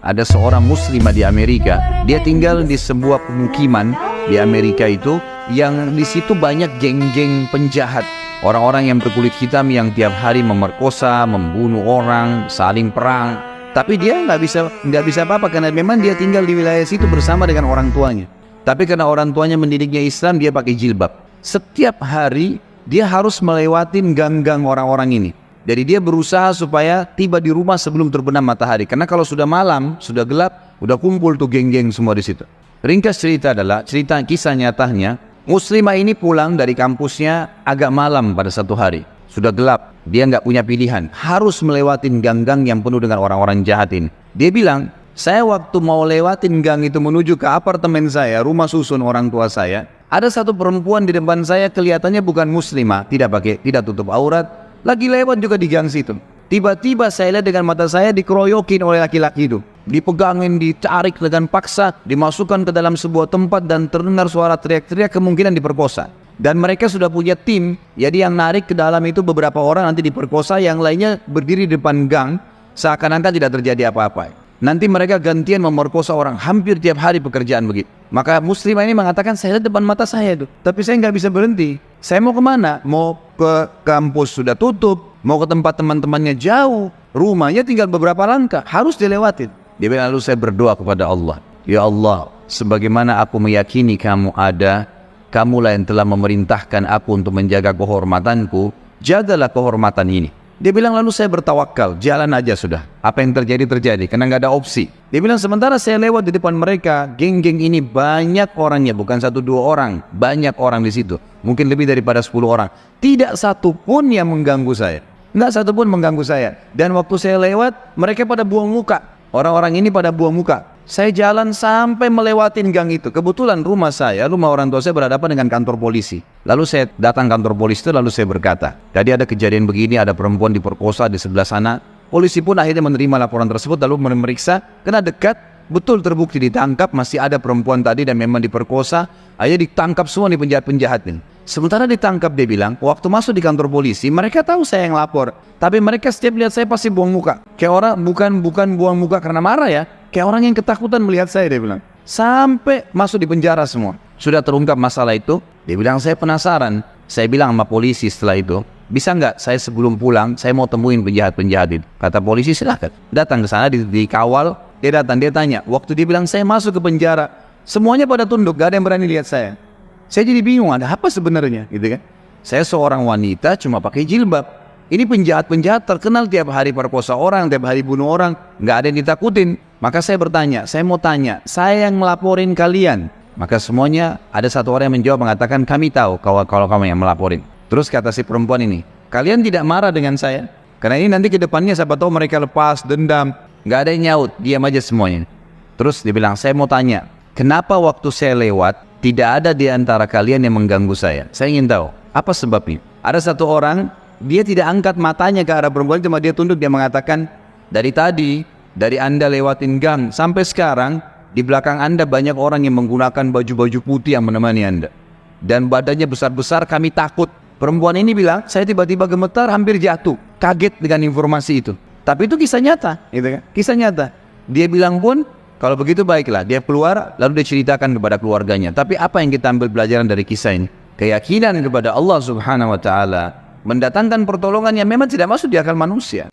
Ada seorang muslimah di Amerika, dia tinggal di sebuah pemukiman di Amerika itu, yang di situ banyak geng-geng penjahat, orang-orang yang berkulit hitam yang tiap hari memerkosa, membunuh orang, saling perang. Tapi dia nggak bisa apa-apa karena memang dia tinggal di wilayah situ bersama dengan orang tuanya. Tapi karena orang tuanya mendidiknya Islam, dia pakai jilbab. Setiap hari dia harus melewatin gang-gang orang-orang ini. Jadi dia berusaha supaya tiba di rumah sebelum terbenam matahari. Karena kalau sudah malam, sudah gelap, udah kumpul tuh geng-geng semua di situ. Ringkas cerita adalah, cerita kisah nyatanya, muslimah ini pulang dari kampusnya agak malam pada satu hari. Sudah gelap, dia nggak punya pilihan, harus melewatin gang-gang yang penuh dengan orang-orang jahat ini. Dia bilang, saya waktu mau lewatin gang itu menuju ke apartemen saya, rumah susun orang tua saya, ada satu perempuan di depan saya, kelihatannya bukan muslimah, tidak tutup aurat, lagi lewat juga di gang situ. Tiba-tiba saya lihat dengan mata saya dikeroyokin oleh laki-laki itu. Dipegangin, ditarik dengan paksa, dimasukkan ke dalam sebuah tempat dan terdengar suara teriak-teriak, kemungkinan diperkosa. Dan mereka sudah punya tim, jadi yang narik ke dalam itu beberapa orang nanti diperkosa, yang lainnya berdiri di depan gang, seakan-akan tidak terjadi apa-apa. Nanti mereka gantian memerkosa orang, hampir tiap hari pekerjaan begitu. Maka muslimah ini mengatakan, saya lihat depan mata saya itu, tapi saya nggak bisa berhenti. Saya mau kemana? Mau ke kampus sudah tutup, mau ke tempat teman-temannya jauh, rumahnya tinggal beberapa langkah, harus dilewatin. Dia bilang, lalu saya berdoa kepada Allah, ya Allah, sebagaimana aku meyakini kamu ada, kamulah yang telah memerintahkan aku untuk menjaga kehormatanku, jagalah kehormatan ini. Dia bilang, lalu saya bertawakal, jalan aja sudah. Apa yang terjadi, terjadi, karena nggak ada opsi. Dia bilang, sementara saya lewat di depan mereka, geng-geng ini banyak orangnya, bukan 1-2 orang, banyak orang di situ. Mungkin lebih daripada 10 orang. Tidak satu pun yang mengganggu saya. Nggak satu pun mengganggu saya. Dan waktu saya lewat, mereka pada buang muka. Orang-orang ini pada buang muka. Saya jalan sampai melewatin gang itu. Kebetulan rumah orang tua saya berhadapan dengan kantor polisi. Lalu saya datang kantor polisi itu, lalu saya berkata, tadi ada kejadian begini, ada perempuan diperkosa di sebelah sana. Polisi pun akhirnya menerima laporan tersebut, lalu memeriksa, kena dekat, betul terbukti ditangkap, masih ada perempuan tadi dan memang diperkosa. Akhirnya ditangkap semua nih penjahat-penjahat ini. Sementara ditangkap, dia bilang, waktu masuk di kantor polisi, mereka tahu saya yang lapor. Tapi mereka setiap lihat saya pasti buang muka. Kayak orang, bukan buang muka karena marah ya. Kayak orang yang ketakutan melihat saya, dia bilang. Sampai masuk di penjara semua. Sudah terungkap masalah itu, dia bilang, saya penasaran. Saya bilang sama polisi setelah itu, bisa nggak saya sebelum pulang, saya mau temuin penjahat-penjahat itu. Kata polisi, silahkan. Datang ke sana, dikawal, dia datang, dia tanya. Waktu dia bilang, saya masuk ke penjara, semuanya pada tunduk, gak ada yang berani lihat saya. Saya jadi bingung, ada apa sebenarnya, gitu kan? Saya seorang wanita cuma pakai jilbab. Ini penjahat-penjahat terkenal tiap hari perkosa orang, tiap hari bunuh orang, nggak ada yang ditakutin. Maka saya bertanya, saya mau tanya, saya yang melaporin kalian. Maka semuanya ada satu orang yang menjawab, mengatakan, kami tahu kalau kamu yang melaporin. Terus kata si perempuan ini, kalian tidak marah dengan saya? Karena ini nanti ke depannya siapa tahu mereka lepas dendam. Nggak ada yang nyaut, diam aja semuanya. Terus dia bilang, saya mau tanya, kenapa waktu saya lewat tidak ada di antara kalian yang mengganggu saya? Saya ingin tahu, apa sebabnya? Ada satu orang, dia tidak angkat matanya ke arah perempuan, cuma dia tunduk, dia mengatakan, dari tadi, dari Anda lewatin gang, sampai sekarang, di belakang Anda banyak orang yang menggunakan baju-baju putih yang menemani Anda. Dan badannya besar-besar, kami takut. Perempuan ini bilang, saya tiba-tiba gemetar, hampir jatuh. Kaget dengan informasi itu. Tapi itu kisah nyata, gitu kan? Kisah nyata. Dia bilang pun, kalau begitu baiklah, dia keluar, lalu dia ceritakan kepada keluarganya. Tapi apa yang kita ambil pelajaran dari kisah ini? Keyakinan kepada Allah Subhanahu wa Ta'ala mendatangkan pertolongan yang memang tidak masuk di akal manusia.